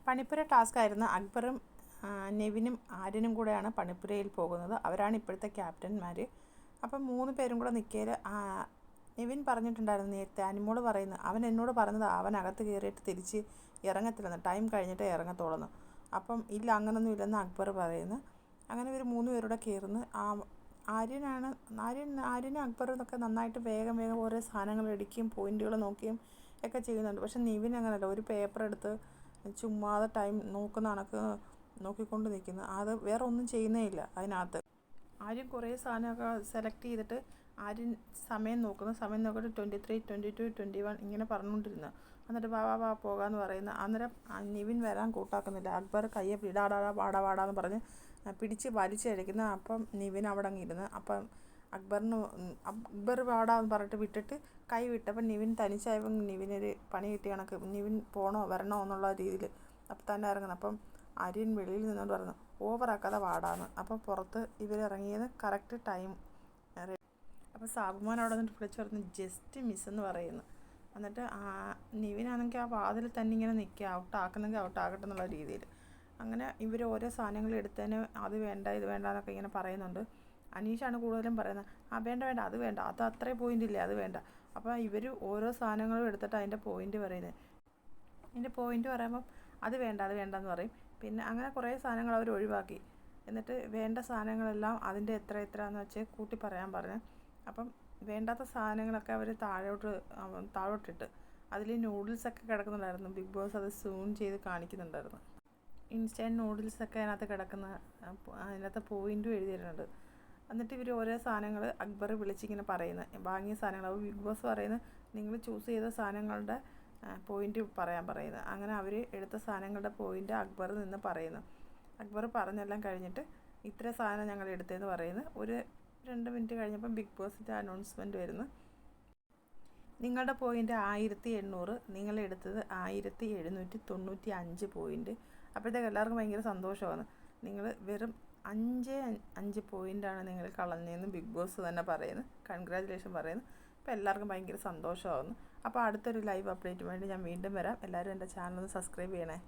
പണിപ്പുര task ആയിരുന്നു. അക്ബറും നെവിനും ആര്യനും കൂടെയാണ് പണിപ്പുരയിൽ പോകുന്നത്. അവരാണ് ഇപ്പോഴത്തെ ക്യാപ്റ്റന്മാർ. അപ്പം 3 പേരും കൂടെ നിൽക്കയിൽ നെവിൻ പറഞ്ഞിട്ടുണ്ടായിരുന്നു നേരത്തെ, അനുമോള് പറയുന്നത്, അവൻ എന്നോട് പറഞ്ഞത് അവൻ അകത്ത് കയറിയിട്ട് തിരിച്ച് ഇറങ്ങത്തില്ലെന്ന്, ടൈം കഴിഞ്ഞിട്ടേ ഇറങ്ങത്തുള്ളെന്ന്. അപ്പം ഇല്ല, അങ്ങനൊന്നും ഇല്ലെന്ന് അക്ബർ പറയുന്നു. അങ്ങനെ ഇവർ 3 പേരുടെ കയറുന്നു. ആര്യനും അക്ബറും ഇതൊക്കെ നന്നായിട്ട് വേഗം ഓരോ സാധനങ്ങൾ എടുക്കുകയും പോയിന്റുകൾ നോക്കുകയും ഒക്കെ ചെയ്യുന്നുണ്ട്. പക്ഷെ നെവിൻ അങ്ങനെയല്ല, ഒരു പേപ്പർ എടുത്ത് ചുമ്മാതെ ടൈം നോക്കുന്ന കണക്ക് നോക്കിക്കൊണ്ട് നിൽക്കുന്നു. അത് വേറെ ഒന്നും ചെയ്യുന്നേ ഇല്ല അതിനകത്ത്. ആര്യൻ കുറേ സാധനമൊക്കെ സെലക്ട് ചെയ്തിട്ട് ആര്യൻ സമയം നോക്കിയിട്ട് 23, 22, 21 ഇങ്ങനെ പറഞ്ഞുകൊണ്ടിരുന്നു. എന്നിട്ട് വാ പോകാമെന്ന് പറയുന്നു. അന്നേരം നെവിൻ വരാൻ കൂട്ടാക്കുന്നില്ല. അക്ബർ കയ്യെ വാടാന്ന് പറഞ്ഞ് പിടിച്ച് വലിച്ചഴിക്കുന്നു. അപ്പം നെവിൻ അവിടെ അങ്ങ് ഇരുന്ന്. അപ്പം അക്ബർ വാടാന്ന് പറഞ്ഞിട്ട് വിട്ടിട്ട് കൈ വിട്ടപ്പം നെവിൻ തനിച്ചായപ്പം നെവിനൊരു പണി കിട്ടിയ കണക്ക്, നെവിൻ പോണോ വരണോ എന്നുള്ള രീതിയിൽ അപ്പം തന്നെ ഇറങ്ങുന്നു. അപ്പം ആര്യൻ വെളിയിൽ നിന്നുകൊണ്ട് പറഞ്ഞു, ഓവറാക്കാതെ വാടാന്ന്. അപ്പം പുറത്ത് ഇവരിറങ്ങിയത് കറക്റ്റ് ടൈം. അപ്പോൾ സാബുമാൻ അവിടെ നിന്നിട്ട് വിളിച്ച് പറഞ്ഞു, ജസ്റ്റ് മിസ്സെന്ന് പറയുന്നു. എന്നിട്ട് നെവിനാണെങ്കിൽ ആ വാതിൽ തന്നെ ഇങ്ങനെ നിൽക്കുക, ഔട്ടാക്കുന്നെങ്കിൽ ഔട്ടാകട്ടെ എന്നുള്ള രീതിയിൽ. അങ്ങനെ ഇവർ ഓരോ സാധനങ്ങൾ എടുത്തതിന് അത് വേണ്ട ഇത് വേണ്ട എന്നൊക്കെ ഇങ്ങനെ പറയുന്നുണ്ട്. അനീഷാണ് കൂടുതലും പറയുന്നത്, വേണ്ട അത് വേണ്ട, അത് അത്രയും പോയിൻ്റ് ഇല്ലേ, അത് വേണ്ട. അപ്പോൾ ഇവർ ഓരോ സാധനങ്ങളും എടുത്തിട്ട് അതിൻ്റെ പോയിൻ്റ് പറയുന്നത്. അതിൻ്റെ പോയിൻ്റ് പറയുമ്പം അത് വേണ്ടെന്ന് പറയും. പിന്നെ അങ്ങനെ കുറേ സാധനങ്ങൾ അവർ ഒഴിവാക്കി. എന്നിട്ട് വേണ്ട സാധനങ്ങളെല്ലാം അതിൻ്റെ എത്രയെന്ന് വെച്ച് കൂട്ടി പറയാൻ പറഞ്ഞു. അപ്പം വേണ്ടാത്ത സാധനങ്ങളൊക്കെ അവർ താഴോട്ടിട്ട് അതിൽ നൂഡിൽസൊക്കെ കിടക്കുന്നുണ്ടായിരുന്നു. ബിഗ് ബോസ് അത് സൂം ചെയ്ത് കാണിക്കുന്നുണ്ടായിരുന്നു. ഇൻസ്റ്റൻറ്റ് നൂഡിൽസൊക്കെ അതിനകത്ത് കിടക്കുന്ന, അതിനകത്ത് പോയിൻറ്റും എഴുതിയിട്ടുണ്ട്. എന്നിട്ട് ഇവർ ഓരോ സാധനങ്ങൾ അക്ബർ വിളിച്ചിങ്ങനെ പറയുന്നത്, വാങ്ങിയ സാധനങ്ങൾ. അപ്പോൾ ബിഗ് ബോസ് പറയുന്നത്, നിങ്ങൾ ചൂസ് ചെയ്ത സാധനങ്ങളുടെ പോയിൻ്റ് പറയാൻ പറയുന്നത്. അങ്ങനെ അവർ എടുത്ത സാധനങ്ങളുടെ പോയിൻ്റ് അക്ബർ നിന്ന് പറയുന്നു. അക്ബർ പറഞ്ഞെല്ലാം കഴിഞ്ഞിട്ട് ഇത്ര സാധനം ഞങ്ങൾ എടുത്തതെന്ന് പറയുന്നു. ഒരു 2 മിനിറ്റ് കഴിഞ്ഞപ്പം ബിഗ് ബോസിൻ്റെ അനൗൺസ്മെൻറ്റ് വരുന്നു. നിങ്ങളുടെ പോയിൻ്റ് 1800, നിങ്ങളെടുത്തത് 1795 പോയിൻ്റ്. അപ്പോഴത്തേക്ക് എല്ലാവർക്കും ഭയങ്കര സന്തോഷമാണ്. നിങ്ങൾ വെറും 5 പോയിൻ്റാണ് നിങ്ങൾ കളഞ്ഞതെന്ന് ബിഗ് ബോസ് തന്നെ പറയുന്നു. കൺഗ്രാജുലേഷൻ പറയുന്നു. അപ്പോൾ എല്ലാവർക്കും ഭയങ്കര സന്തോഷമാകുന്നു. അപ്പോൾ അടുത്തൊരു ലൈവ് അപ്ഡേറ്റ് വേണ്ടി ഞാൻ വീണ്ടും വരാം. എല്ലാവരും എൻ്റെ ചാനൽ ഒന്ന് സബ്സ്ക്രൈബ് ചെയ്യണേ.